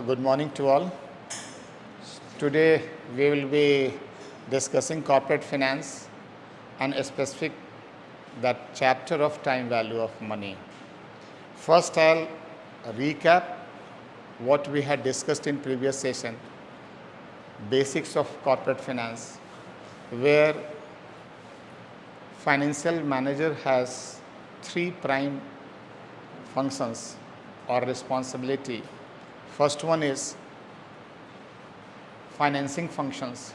Good morning to all. Today we will be discussing corporate finance and a specific that chapter of time value of money. First I'll recap what we had discussed in previous session, basics of corporate finance, where financial manager has three prime functions or responsibility. First one is financing functions,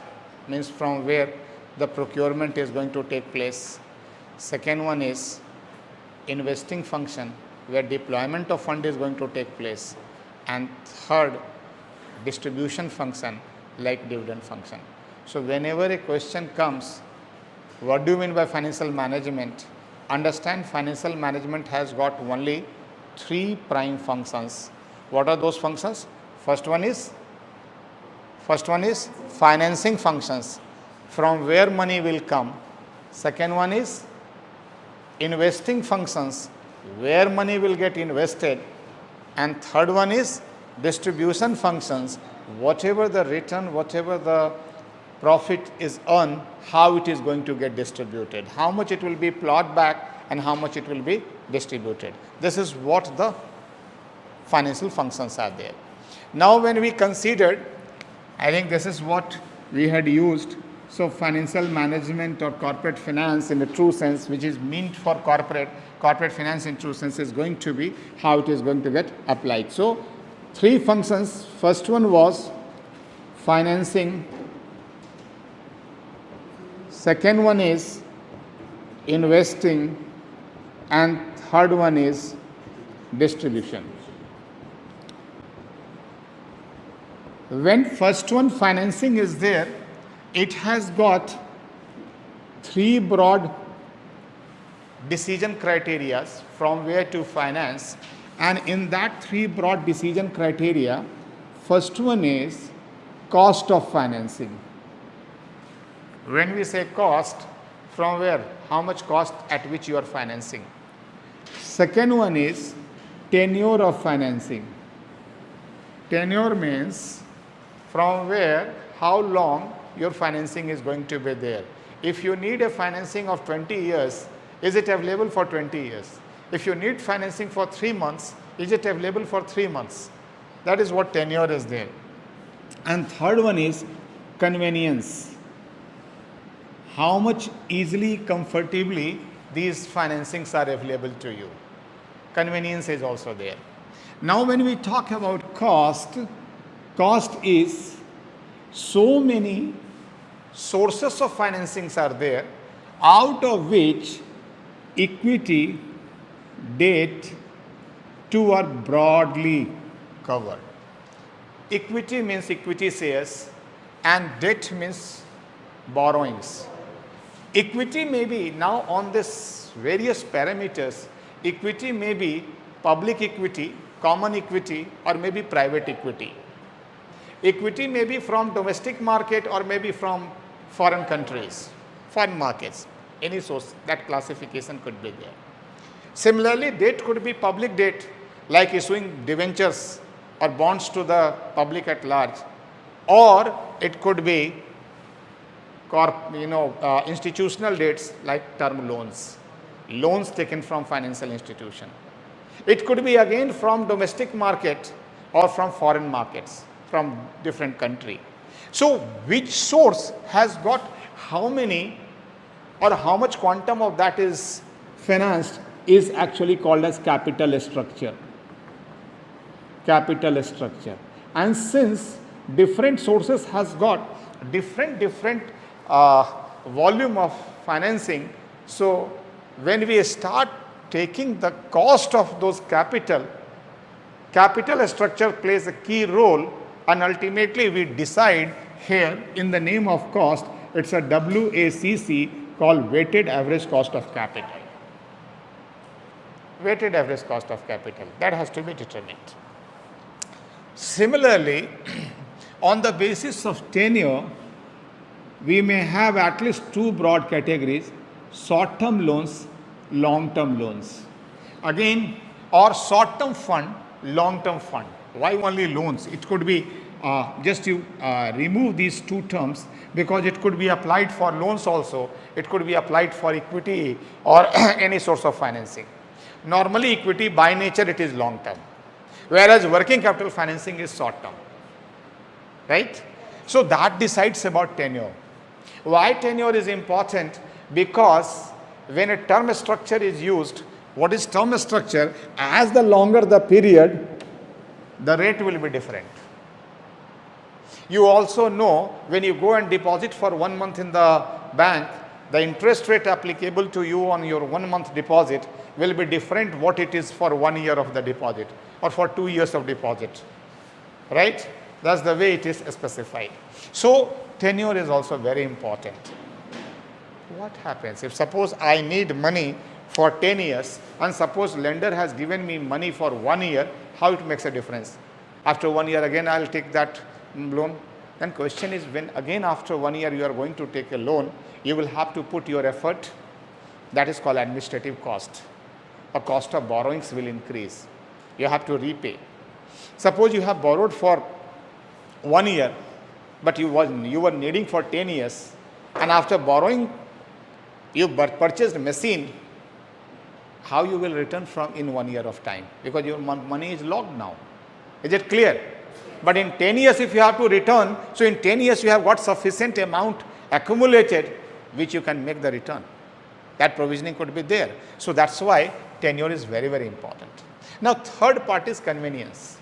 means from where the procurement is going to take place. Second one is investing function, where deployment of fund is going to take place. And third, distribution function, like dividend function. So whenever a question comes, what do you mean by financial management? Understand financial management has got only three prime functions. What are those functions? First one is financing functions, from where money will come. Second one is investing functions, where money will get invested. And third one is distribution functions, whatever the return, whatever the profit is earned, how it is going to get distributed, how much it will be plowed back and how much it will be distributed. This is what the financial functions are there. Now when we considered, I think this is what we had used. So financial management or corporate finance in the true sense, which is meant for corporate finance in true sense, is going to be how it is going to get applied. So three functions. First one was financing. Second one is investing. And third one is distribution. When first one financing is there, it has got three broad decision criteria from where to finance, and in that three broad decision criteria, first one is cost of financing. When we say cost, from where, how much cost at which you are financing. Second one is tenure of financing. Tenure means from where, how long your financing is going to be there. If you need a financing of 20 years, is it available for 20 years? If you need financing for 3 months, is it available for 3 months? That is what tenure is there. And third one is convenience. How much easily, comfortably these financings are available to you. Convenience is also there. Now when we talk about cost is so many sources of financings are there, out of which equity, debt, two are broadly covered. Equity means equity shares and debt means borrowings. Equity may be, now on this various parameters, equity may be public equity, common equity, or maybe private equity. Equity may be from domestic market or maybe from foreign countries, foreign markets, any source, that classification could be there. Similarly, debt could be public debt, like issuing debentures or bonds to the public at large, or it could be institutional debts like term loans taken from financial institution. It could be again from domestic market or from foreign markets, from different country. So which source has got how many or how much quantum of that is financed is actually called as capital structure. Capital structure. And since different sources has got different volume of financing, so when we start taking the cost of those capital structure plays a key role, and ultimately we decide here in the name of cost, it's a WACC called weighted average cost of capital. Weighted average cost of capital, that has to be determined. Similarly, on the basis of tenure, we may have at least two broad categories: short-term loans, long-term loans. Again, or short-term fund long-term fund. Why only loans? It could be just you remove these two terms, because it could be applied for loans also, it could be applied for equity or any source of financing. Normally equity by nature it is long term, whereas working capital financing is short term, right? So that decides about tenure. Why tenure is important? Because when a term structure is used, what is term structure? As the longer the period, the rate will be different. You also know when you go and deposit for 1 month in the bank, the interest rate applicable to you on your 1 month deposit will be different what it is for 1 year of the deposit or for 2 years of deposit, right? That's the way it is specified. So tenure is also very important. What happens if suppose I need money for 10 years and suppose lender has given me money for 1 year, how it makes a difference? After 1 year again I will take that loan. Then question is, when again after 1 year you are going to take a loan, you will have to put your effort. That is called administrative cost. A cost of borrowings will increase. You have to repay. Suppose you have borrowed for 1 year, but you were needing for 10 years, and after borrowing you purchased machine. How you will return from in 1 year of time? Because your money is locked now. Is it clear? But in 10 years if you have to return, so in 10 years you have got sufficient amount accumulated which you can make the return. That provisioning could be there. So that's why tenure is very, very important. Now third part is convenience.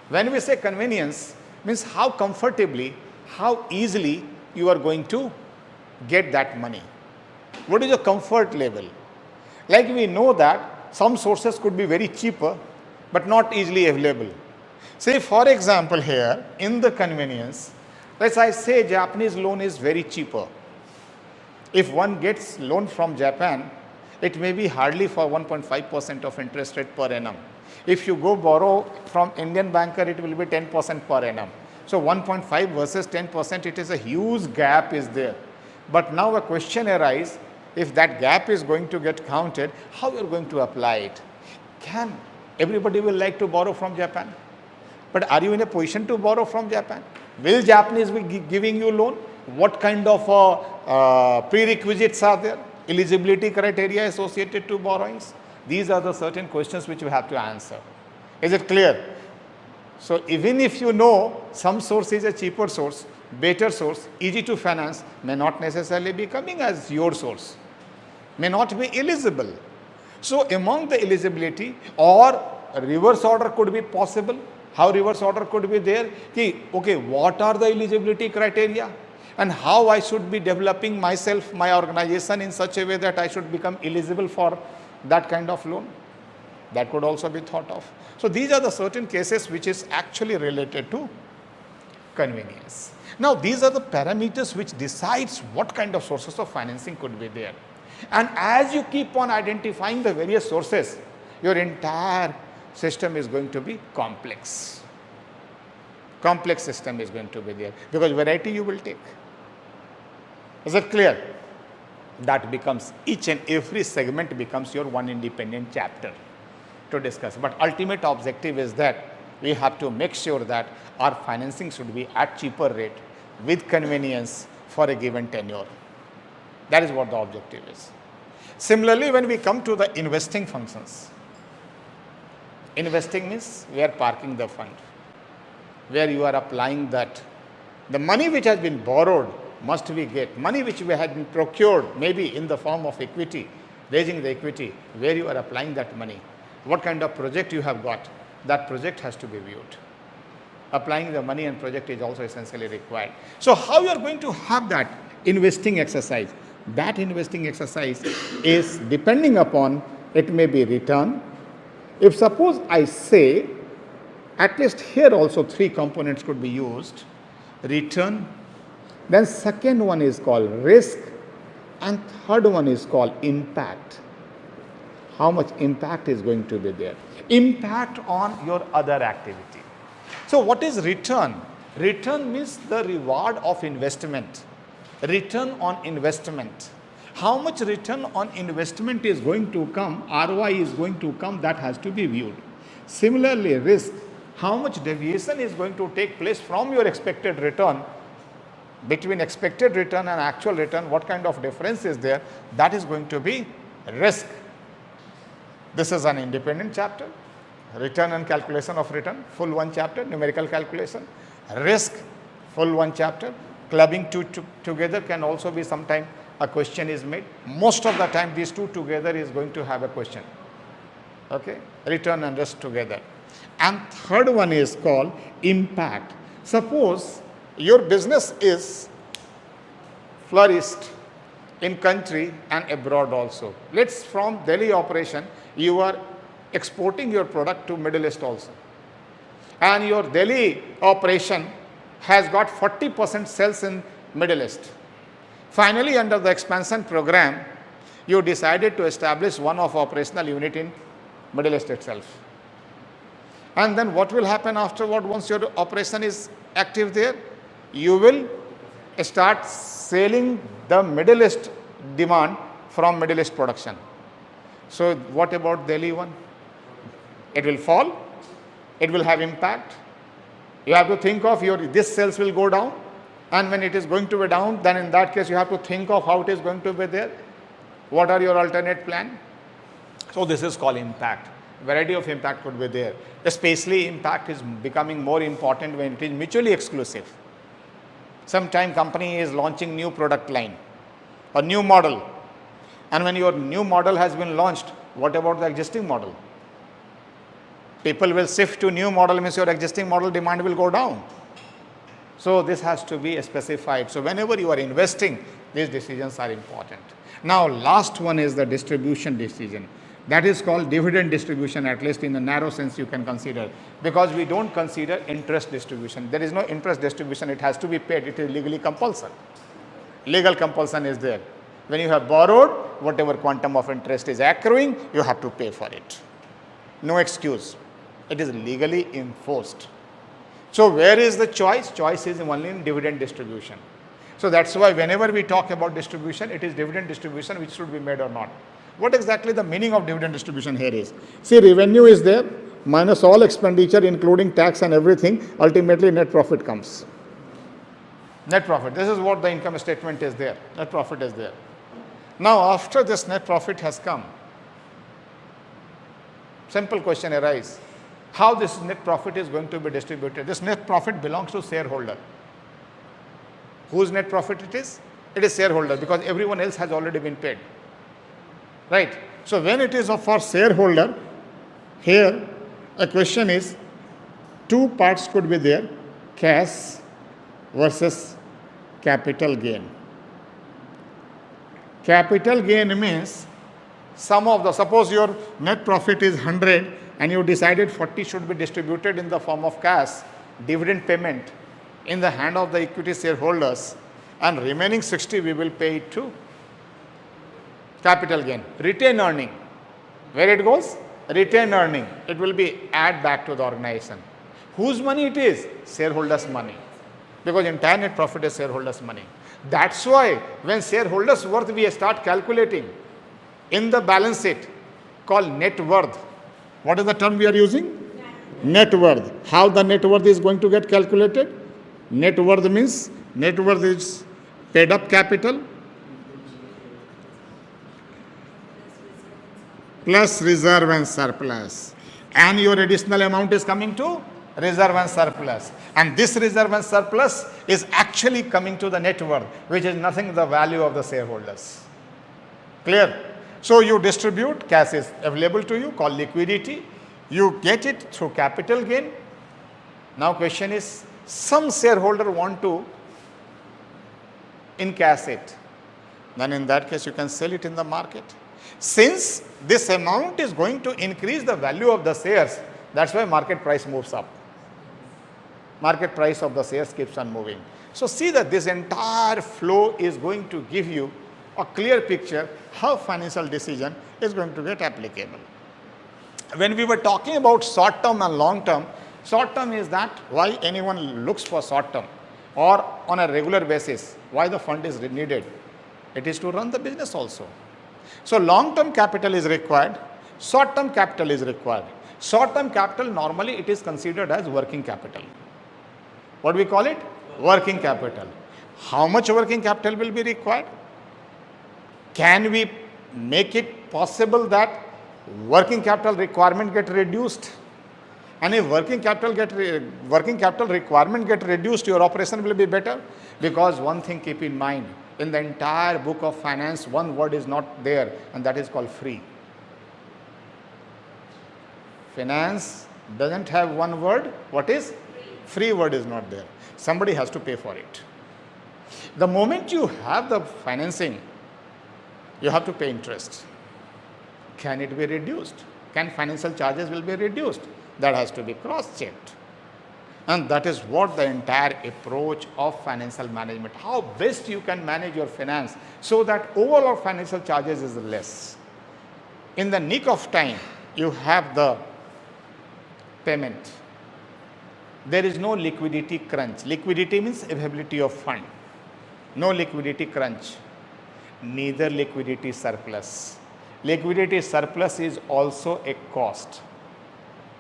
When we say convenience, means how comfortably, how easily you are going to get that money. What is your comfort level? Like we know that some sources could be very cheaper but not easily available. Say for example here in the convenience, let's say Japanese loan is very cheaper. If one gets loan from Japan, it may be hardly for 1.5% of interest rate per annum. If you go borrow from Indian banker, it will be 10% per annum. So 1.5 versus 10%, it is a huge gap is there. But now a question arises, if that gap is going to get counted, how you are going to apply it? Can everybody will like to borrow from Japan? But are you in a position to borrow from Japan? Will Japanese be giving you loan? What kind of prerequisites are there? Eligibility criteria associated to borrowings? These are the certain questions which you have to answer. Is it clear? So even if you know some source is a cheaper source, better source, easy to finance, may not necessarily be coming as your source, may not be eligible. So among the eligibility or reverse order could be possible. How reverse order could be there? Okay, what are the eligibility criteria and how I should be developing myself, my organization in such a way that I should become eligible for that kind of loan? That could also be thought of. So these are the certain cases which is actually related to convenience. Now these are the parameters which decides what kind of sources of financing could be there. And as you keep on identifying the various sources, your entire system is going to be complex. Complex system is going to be there because variety you will take. Is it clear? That becomes each and every segment becomes your one independent chapter to discuss. But ultimate objective is that we have to make sure that our financing should be at cheaper rate with convenience for a given tenure. That is what the objective is. Similarly, when we come to the investing functions, investing means we are parking the fund, where you are applying that. The money which has been borrowed must we get. Money which we had been procured, maybe in the form of equity, raising the equity, where you are applying that money. What kind of project you have got, that project has to be viewed. Applying the money and project is also essentially required. So how you are going to have that investing exercise? That investing exercise is depending upon, it may be return. If suppose I say, at least here also 3 components could be used, return, then second one is called risk, and third one is called impact. How much impact is going to be there? Impact on your other activity. So what is return? Return means the reward of investment. Return on investment. How much return on investment is going to come, ROI is going to come, that has to be viewed. Similarly, risk, how much deviation is going to take place from your expected return, between expected return and actual return, what kind of difference is there, that is going to be risk. This is an independent chapter. Return and calculation of return, full one chapter. Numerical calculation. Risk, full one chapter. Clubbing two together can also be sometime a question is made. Most of the time these two together is going to have a question. Okay, return and risk together. And third one is called impact. Suppose your business is flourished in country and abroad also. Let's from Delhi operation, you are exporting your product to Middle East also. And your Delhi operation has got 40% sales in Middle East. Finally, under the expansion program, you decided to establish one of operational unit in Middle East itself. And then what will happen afterward once your operation is active there? You will start selling the Middle East demand from Middle East production. So what about Delhi one? It will fall. It will have impact. You have to think of this sales will go down. And when it is going to be down, then in that case you have to think of how it is going to be there. What are your alternate plan? So this is called impact. Variety of impact could be there. Especially impact is becoming more important when it is mutually exclusive. Sometime company is launching new product line, a new model. And when your new model has been launched, what about the existing model? People will shift to new model, means your existing model demand will go down. So this has to be specified. So whenever you are investing, these decisions are important. Now last one is the distribution decision. That is called dividend distribution, at least in a narrow sense you can consider, because we don't consider interest distribution. There is no interest distribution, it has to be paid, it is legally compulsory. Legal compulsion is there. When you have borrowed, whatever quantum of interest is accruing, you have to pay for it. No excuse. It is legally enforced. So where is the choice? Choice is only in dividend distribution. So that's why whenever we talk about distribution, it is dividend distribution which should be made or not. What exactly the meaning of dividend distribution here is? See, revenue is there, minus all expenditure including tax and everything, ultimately net profit comes. Net profit, this is what the income statement is there, net profit is there. Now after this net profit has come, simple question arises, how this net profit is going to be distributed? This net profit belongs to shareholder. Whose net profit it is? It is shareholder, because everyone else has already been paid. Right. So when it is for shareholder, here a question is, two parts could be there, cash versus capital gain. Capital gain means suppose your net profit is 100 and you decided 40 should be distributed in the form of cash, dividend payment in the hand of the equity shareholders, and remaining 60 we will pay it to capital gain. Retained earning, where it goes? Retained earning. It will be add back to the organization. Whose money it is? Shareholders' money. Because entire net profit is shareholders' money. That's why when shareholders' worth we start calculating in the balance sheet called net worth. What is the term we are using? Net worth. How the net worth is going to get calculated? Net worth means net worth is paid up capital plus reserve and surplus, and your additional amount is coming to reserve and surplus, and this reserve and surplus is actually coming to the net worth, which is nothing the value of the shareholders. Clear? So you distribute, cash is available to you, called liquidity, you get it through capital gain. Now question is, some shareholder want to encash it, then in that case you can sell it in the market. Since this amount is going to increase the value of the shares, that's why market price moves up. Market price of the shares keeps on moving. So see that this entire flow is going to give you a clear picture how financial decision is going to get applicable. When we were talking about short term and long term, short term is that why anyone looks for short term or on a regular basis, why the fund is needed. It is to run the business also. So long term capital is required, short term capital is required. Short-term capital, normally it is considered as working capital. What do we call it? Working capital. How much working capital will be required? Can we make it possible that working capital requirement get reduced? And if working capital requirement get reduced, your operation will be better. Because one thing keep in mind, in the entire book of finance, one word is not there, and that is called free. Finance doesn't have one word. What is? Free word is not there. Somebody has to pay for it. The moment you have the financing, you have to pay interest. Can it be reduced? Can financial charges will be reduced? That has to be cross-checked. And that is what the entire approach of financial management. How best you can manage your finance so that overall financial charges is less. In the nick of time, you have the payment. There is no liquidity crunch. Liquidity means availability of fund. No liquidity crunch. Neither liquidity surplus. Liquidity surplus is also a cost.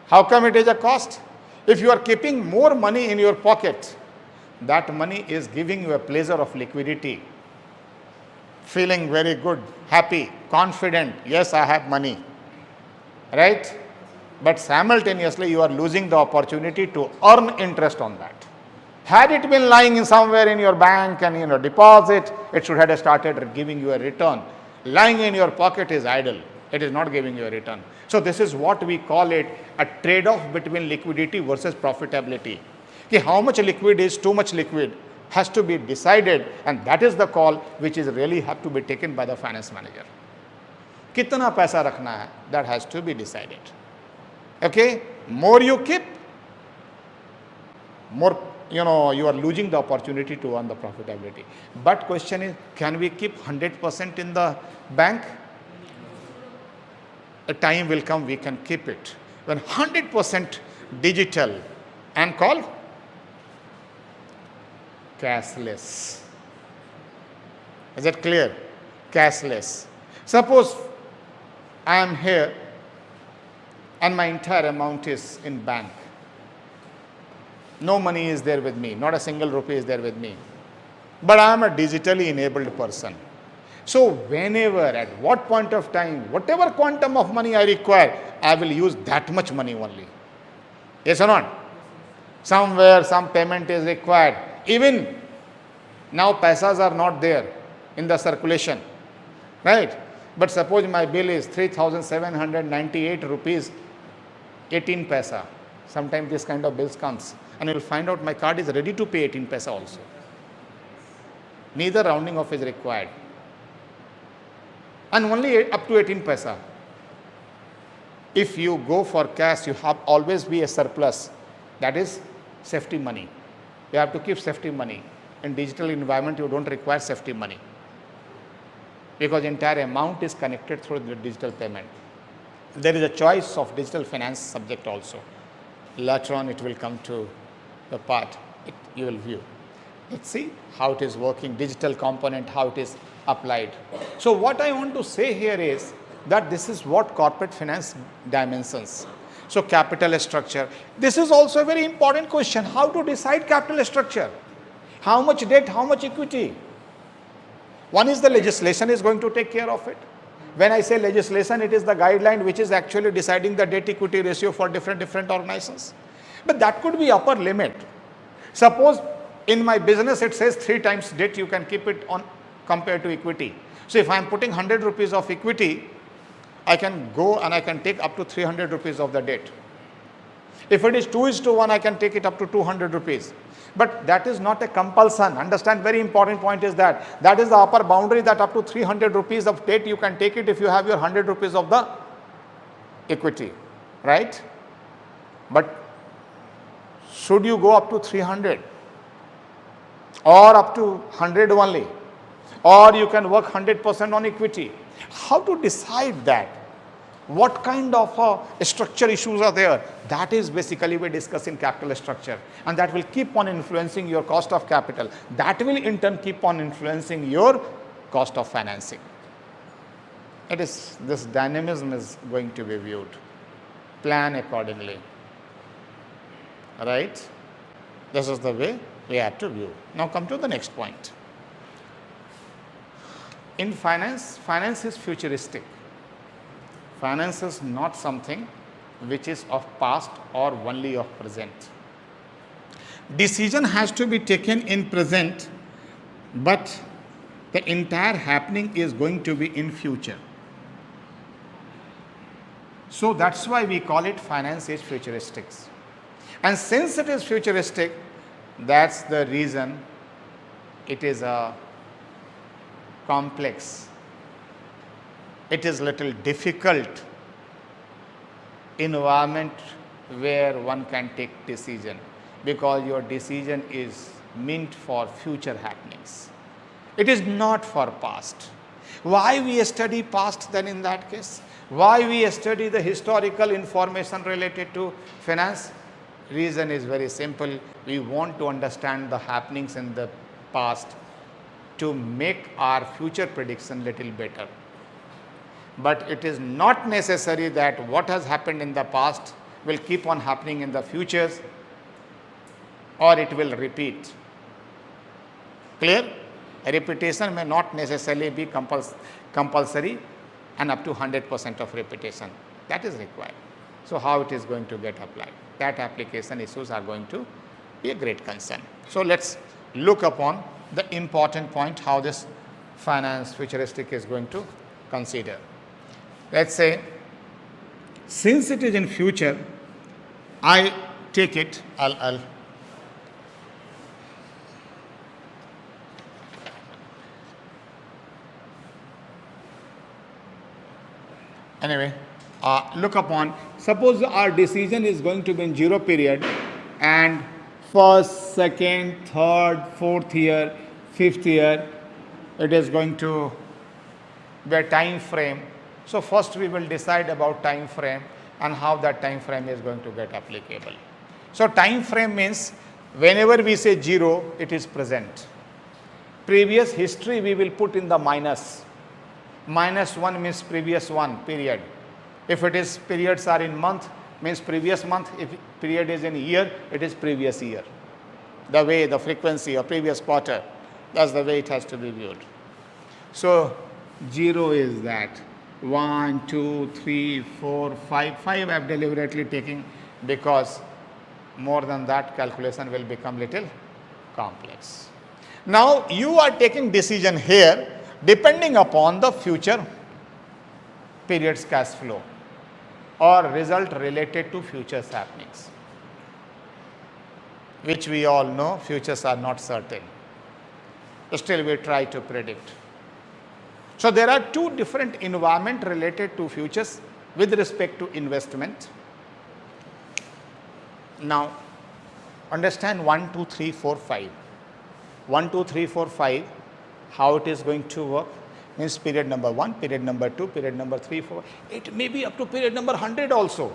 How come it is a cost? If you are keeping more money in your pocket, that money is giving you a pleasure of liquidity. Feeling very good, happy, confident. Yes, I have money. Right? But simultaneously, you are losing the opportunity to earn interest on that. Had it been lying in somewhere in your bank and deposit, it should have started giving you a return. Lying in your pocket is idle. It is not giving you a return. So this is what we call it a trade-off between liquidity versus profitability. Okay, how much liquid is too much liquid has to be decided, and that is the call which is really have to be taken by the finance manager. Kitna paisa rakhna hai, that has to be decided. Okay, more you keep, more you are losing the opportunity to earn the profitability. But question is, can we keep 100% in the bank? A time will come we can keep it. When 100% digital and called cashless. Is it clear? Cashless. Suppose I am here and my entire amount is in bank. No money is there with me. Not a single rupee is there with me. But I am a digitally enabled person. So whenever, at what point of time, whatever quantum of money I require, I will use that much money only. Yes or not? Somewhere some payment is required. Even now paisas are not there in the circulation. Right? But suppose my bill is 3,798 rupees 18 paisa. Sometimes this kind of bills comes. And you will find out my card is ready to pay 18 paisa also. Neither rounding off is required. And only up to 18 paisa. If you go for cash, you have always be a surplus. That is safety money. You have to keep safety money. In digital environment, you don't require safety money. Because entire amount is connected through the digital payment. There is a choice of digital finance subject also. Later on, it will come to the part you will view. Let's see how it is working, digital component, how it is applied. So what I want to say here is that this is what corporate finance dimensions. So capital structure. This is also a very important question. How to decide capital structure? How much debt, how much equity? One is the legislation is going to take care of it. When I say legislation, it is the guideline which is actually deciding the debt equity ratio for different organizations. But that could be upper limit. Suppose in my business it says 3 times debt you can keep it on compared to equity. So if I am putting 100 rupees of equity, I can go and I can take up to 300 rupees of the debt. If it is 2:1, I can take it up to 200 rupees. But that is not a compulsion. Understand, very important point is that that is the upper boundary, that up to 300 rupees of debt you can take it if you have your 100 rupees of the equity, right? But should you go up to 300 or up to 100 only, or you can work 100% on equity? How to decide that? What kind of structure issues are there? That is basically we discuss in capital structure, and that will keep on influencing your cost of capital. That will in turn keep on influencing your cost of financing. It is, this dynamism is going to be viewed. plan accordingly. Right? This is the way we have to view. Now come to the next point. In finance, finance is futuristic. Finance is not something which is of past or only of present. Decision has to be taken in present, but the entire happening is going to be in future. So that's why we call it finance is futuristic. And since it is futuristic, that's the reason it is a complex. It is little difficult environment where one can take decision, because your decision is meant for future happenings. It is not for past. Why we study past then in that case? Why we study the historical information related to finance? Reason is very simple. We want to understand the happenings in the past to make our future prediction little better. But it is not necessary that what has happened in the past will keep on happening in the futures, or it will repeat. Clear? A repetition may not necessarily be compulsory, and up to 100% of repetition. That is required. So how it is going to get applied? That application issues are going to be a great concern. So let's look upon the important point, how this finance futuristic is going to consider. Let's say, since it is in future, I take it, anyway, look upon, suppose our decision is going to be in 0 period, and first, second, third, fourth year, fifth year, it is going to be a time frame. So first we will decide about time frame and how that time frame is going to get applicable. So time frame means whenever we say 0, it is present. Previous history we will put in the minus. Minus 1 means previous one period. If it is periods are in month, means previous month. If period is in year, it is previous year. The way, the frequency of previous quarter, that's the way it has to be viewed. So 0 is that. 1, 2, 3, 4, 5. 5 I have deliberately taken because more than that calculation will become little complex. Now you are taking decision here depending upon the future period's cash flow or result related to futures happenings, which we all know futures are not certain. Still we try to predict. So there are two different environment related to futures with respect to investment. Now understand 1, 2, 3, 4, 5. 1, 2, 3, 4, 5, how it is going to work? Means period number 1, period number 2, period number 3, 4. It may be up to period number 100 also.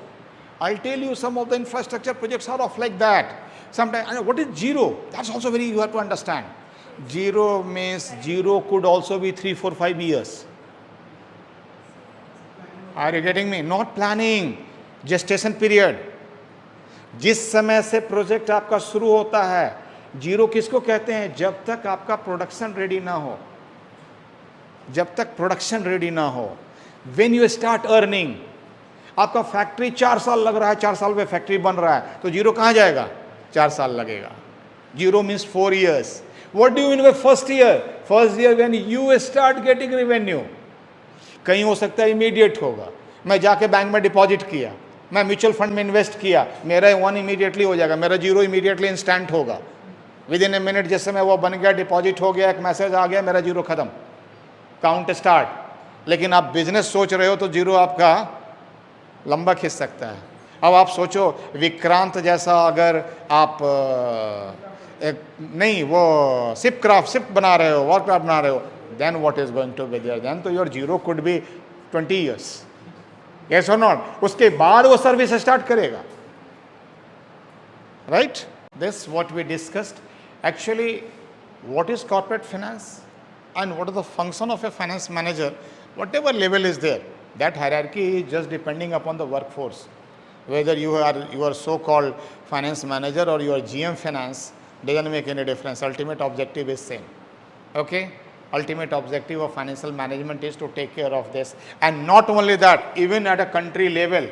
I'll tell you some of the infrastructure projects are of like that. Sometimes, what is 0? That's also very, you have to understand. 0 means 0 could also be 3, 4, 5 years. Are you getting me? Not planning, gestation period. जिस समय से project आपका शुरू होता है, 0 किसको कहते हैं? जब तक आपका प्रोडक्शन रेडी ना हो, जब तक प्रोडक्शन रेडी ना हो. When you start earning, आपका फैक्ट्री 4 साल लग रहा है, 4 साल में फैक्ट्री बन रहा है, तो 0 कहाँ जाएगा? 4 साल लगेगा. 0 means 4 years. What do you mean by first year? First year when you start getting revenue. कहीं हो सकता है इमीडिएट होगा. मैं जाके बैंक में डिपॉजिट किया, मैं म्यूचुअल फंड में इन्वेस्ट किया, मेरा 1 इमीडिएटली हो जाएगा, मेरा 0 इमीडिएटली इंस्टेंट होगा. विद इन ए मिनट जिस समय वो बन गया, डिपॉजिट हो गया, एक मैसेज आ गया, मेरा 0 खत्म, काउंट स्टार्ट. लेकिन आप बिजनेस सोच रहे हो तो 0 आपका लंबा खिंच सकता है. अब आप सोचो विक्रांत जैसा अगर आप नहीं वो शिप बना रहे हो, वॉरक्राफ्ट बना रहे हो, then what is going to be there? Then तो your 0 could be 20 years. Yes और नॉट? उसके बाद वो सर्विस स्टार्ट करेगा. Right? This what we discussed. Actually what is corporate finance and what is the function of a finance manager, whatever level is there, that hierarchy is just depending upon the workforce. whether you are so-called finance manager or you are GM finance, doesn't make any difference. Ultimate objective is same. Okay? Ultimate objective of financial management is to take care of this. And not only that, even at a country level,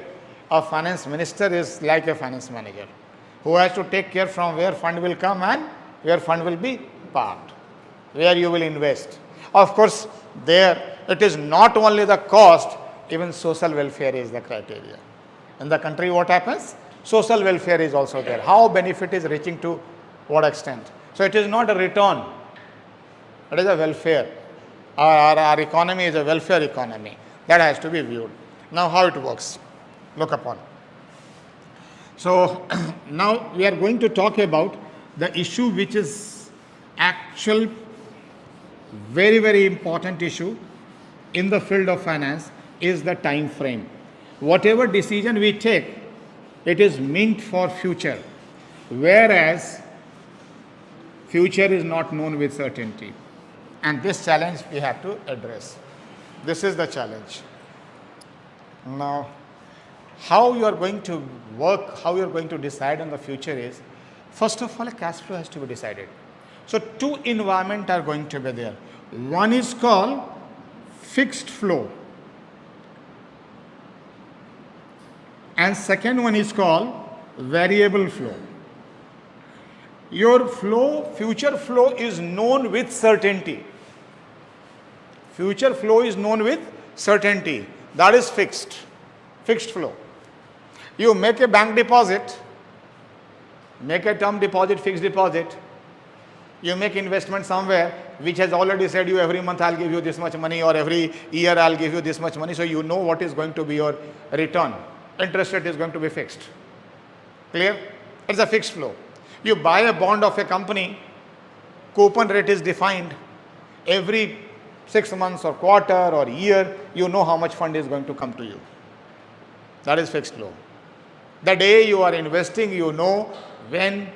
a finance minister is like a finance manager who has to take care from where fund will come and where fund will be parked, where you will invest. Of course, there it is not only the cost, even social welfare is the criteria. In the country, what happens? Social welfare is also there. How benefit is reaching to what extent? So it is not a return, it is a welfare. Our economy is a welfare economy. That has to be viewed. Now, how it works? Look upon. So, now we are going to talk about the issue which is actual very, very important issue in the field of finance is the time frame. Whatever decision we take, it is meant for future, whereas future is not known with certainty. And this challenge we have to address. This is the challenge. Now, how you are going to work, how you are going to decide on the future is, first of all, a cash flow has to be decided. So, two environments are going to be there. One is called fixed flow, and second one is called variable flow. Your flow, future flow is known with certainty. Future flow is known with certainty. That is fixed flow. You make a bank deposit, make a term deposit, fixed deposit. You make investment somewhere which has already said you every month I'll give you this much money, or every year I'll give you this much money. So you know what is going to be your return. Interest rate is going to be fixed. Clear? It's a fixed flow. You buy a bond of a company, coupon rate is defined. Every 6 months or quarter or year, you know how much fund is going to come to you. That is fixed flow. The day you are investing, you know when,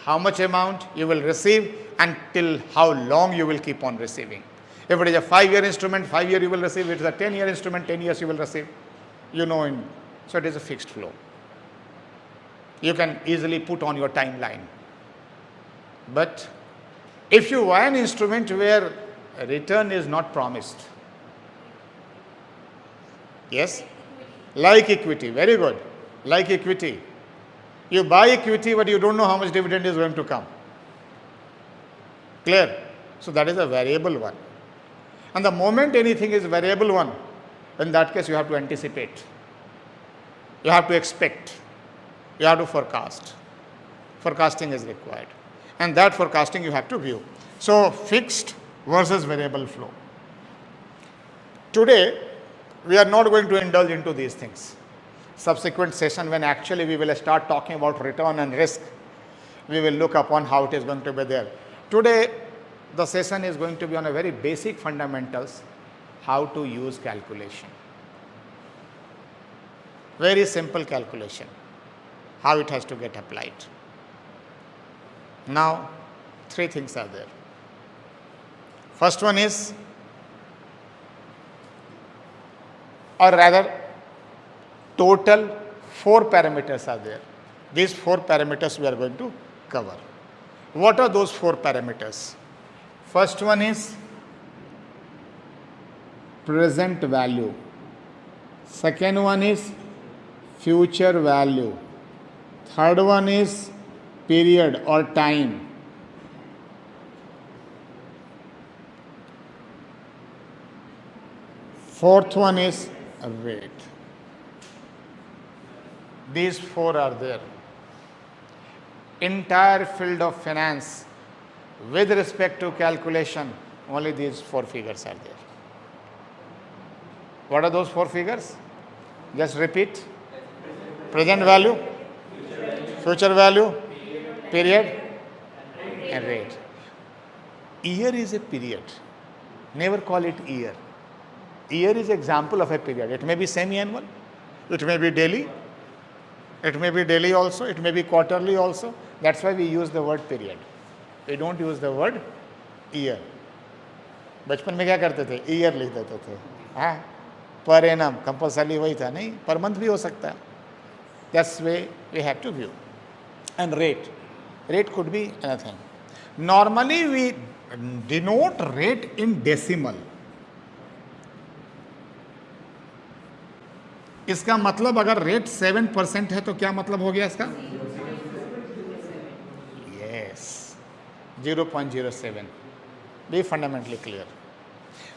how much amount you will receive, and till how long you will keep on receiving. If it is a 5-year instrument, 5 years you will receive. If it is a 10-year instrument, 10 years you will receive. You know, so it is a fixed flow. You can easily put on your timeline. But if you buy an instrument where a return is not promised, yes, like equity, very good, like equity. You buy equity, but you don't know how much dividend is going to come. Clear? So that is a variable one. And the moment anything is variable one, in that case you have to anticipate. You have to expect. You have to forecast. Forecasting is required. And that forecasting you have to view. So fixed versus variable flow. Today, we are not going to indulge into these things. Subsequent session, when actually we will start talking about return and risk, we will look upon how it is going to be there. Today, the session is going to be on a very basic fundamentals, how to use calculation. Very simple calculation, how it has to get applied. Now, 3 things are there. First one is, or rather, total 4 parameters are there. These 4 parameters we are going to cover. What are those 4 parameters? First one is present value. Second one is future value. Third one is period or time. Fourth one is rate. These 4 are there. Entire field of finance with respect to calculation, only these 4 figures are there. What are those 4 figures? Just repeat. Present value, future value, period, and rate. Year is a period. Never call it year. Year is example of a period. It may be semi-annual, it may be daily, it may be daily also, it may be quarterly also. That's why we use the word period. We don't use the word year. बचपन में क्या करते थे? Year लिख देते थे. हाँ, per annum compulsory वही था नहीं, पर मंथ भी हो सकता है. That's the way we have to view. And rate. Rate could be anything. Normally we denote rate in decimal. इसका मतलब अगर रेट 7% है तो क्या मतलब हो गया इसका? Yes, 0.07. Be fundamentally clear.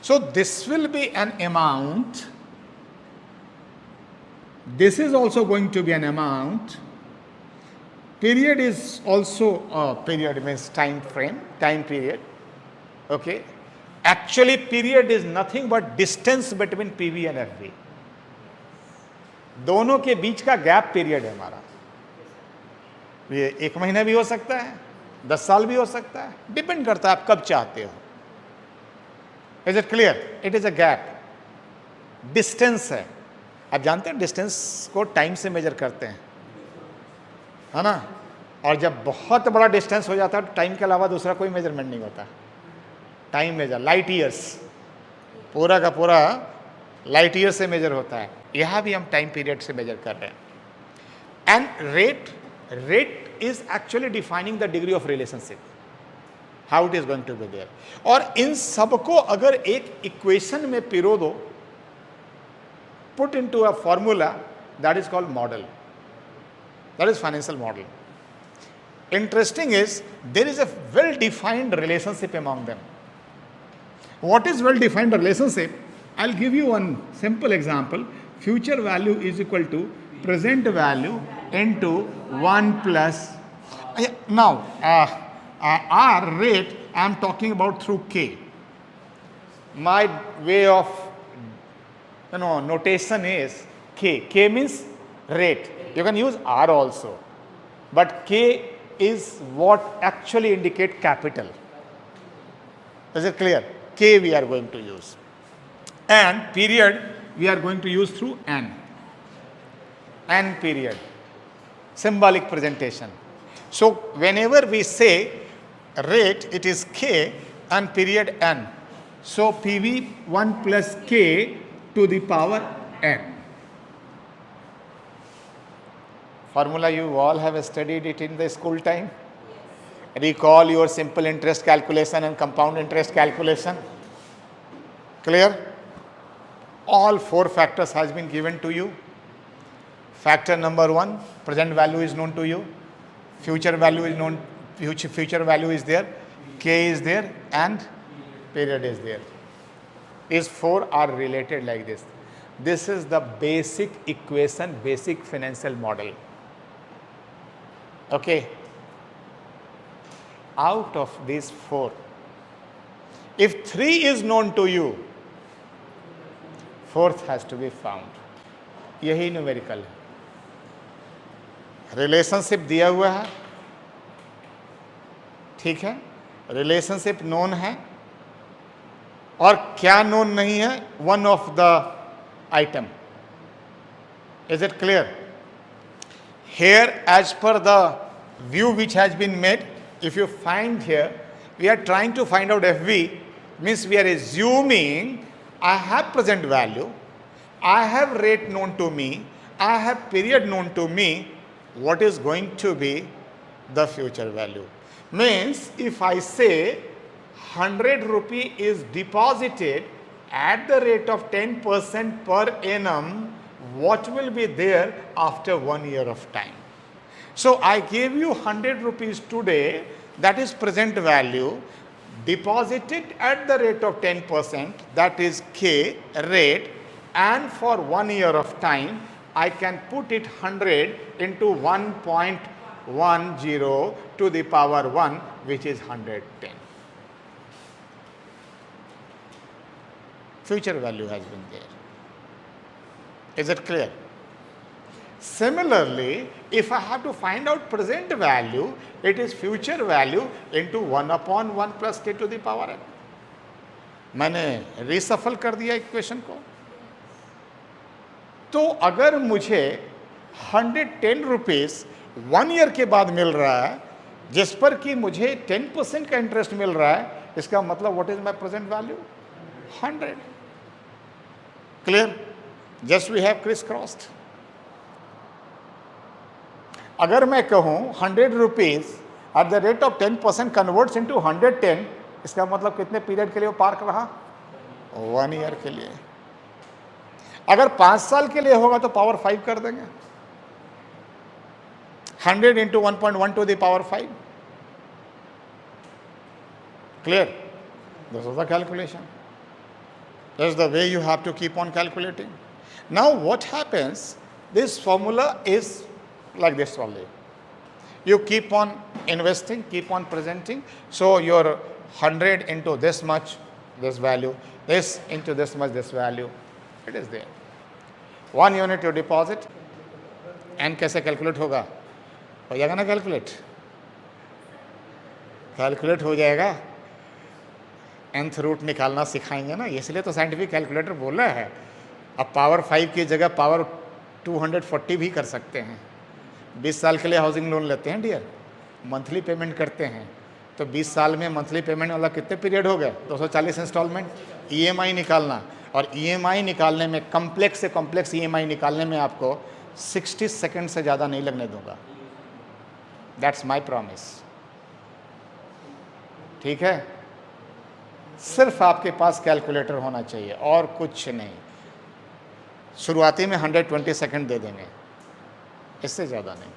So this will be an amount. This is also going to be an amount. Period is also period means time frame, time period. Okay. Actually, period is nothing but distance between PV and FV. दोनों के बीच का gap period है हमारा. ये 1 महीना भी हो सकता है, 10 साल भी हो सकता है, डिपेंड करता है आप कब चाहते हो. Is it clear? It is a gap. Distance है. आप जानते हैं डिस्टेंस को टाइम से मेजर करते हैं, है ना? और जब बहुत बड़ा डिस्टेंस हो जाता है तो टाइम के अलावा दूसरा कोई मेजरमेंट नहीं होता. टाइम मेजर लाइट ईयर्स, पूरा का पूरा लाइट ईयर से मेजर होता है. यहाँ भी हम टाइम पीरियड से मेजर कर रहे हैं. And rate is actually defining the degree of relationship, how it is going to be there. और इन सबको अगर एक इक्वेशन में पिरो दो, put into a formula, that is called model. That is financial model. Interesting is, there is a well-defined relationship among them. What is well-defined relationship? I'll give you one simple example. Future value is equal to present value into 1 plus. Now, our rate, I'm talking about through K. My way of notation is K. K means rate. You can use R also. But K is what actually indicate capital. Is it clear? K we are going to use. And period we are going to use through N. N period. Symbolic presentation. So whenever we say rate, it is K and period N. So PV 1 plus K to the power N. Formula you all have studied it in the school time. Recall your simple interest calculation and compound interest calculation. Clear? All 4 factors has been given to you. Factor number 1, present value is known to you. Future value is known. Future value is there. K is there and period is there. These 4 are related like this. This is the basic equation, basic financial model. Okay. Out of these 4, if 3 is known to you, 4th has to be found. यही numerical है. Relationship दिया हुआ है, ठीक है, relationship known है, और क्या नोन नहीं है? One of the item. Is it clear? Here, as per the view which has been made, if you find here, we are trying to find out FV, means we are assuming I have present value, I have rate known to me, I have period known to me, what is going to be the future value? Means if I say 100 rupee is deposited at the rate of 10% per annum, what will be there after 1 year of time? So I gave you 100 rupees today, that is present value, deposited at the rate of 10%, that is K rate, and for 1 year of time, I can put it 100 into 1.10 to the power 1, which is 110. Future value has been there. Is it clear? Similarly, if I have to find out present value, it is future value into 1 upon 1 plus K to the power n. मैंने रीसफल कर दिया equation को. तो अगर मुझे 110 rupees 1 year के बाद मिल रहा है, जिस पर कि मुझे 10% का इंटरेस्ट मिल रहा है, इसका मतलब what is my present value? 100. Clear? Just we have crisscrossed. अगर मैं कहूँ 100 rupees at the rate of 10% converts into 110, इसका मतलब कितने पीरियड के लिए वो पार्क रहा? 1 ईयर के लिए। अगर 5 साल के लिए होगा तो पावर 5 कर देंगे, 100 into 1.1 to the power 5। Clear? This is the calculation. This is the way you have to keep on calculating. Now what happens, this formula is like this only. You keep on investing, keep on presenting. So your 100 into this much, this value, this into this much, this value, it is there. 1 unit you deposit, and कैसे calculate होगा? हो जाएगा ना calculate? Calculate हो जाएगा। nth root निकालना सिखाएंगे ना, इसलिए तो साइंटिफिक कैलकुलेटर बोला है। अब पावर 5 की जगह पावर 240 भी कर सकते हैं। 20 साल के लिए हाउसिंग लोन लेते हैं डियर, मंथली पेमेंट करते हैं, तो 20 साल में मंथली पेमेंट वाला कितने पीरियड हो गए? 240 इंस्टॉलमेंट। ईएमआई निकालना, और ईएमआई निकालने में, कम्प्लेक्स से कम्प्लेक्स ईएमआई निकालने में आपको 60 सेकंड से ज़्यादा नहीं लगने दूंगा। That's my promise. ठीक है, सिर्फ आपके पास कैलकुलेटर होना चाहिए और कुछ नहीं। शुरुआती में 120 सेकंड दे देंगे, इससे ज़्यादा नहीं।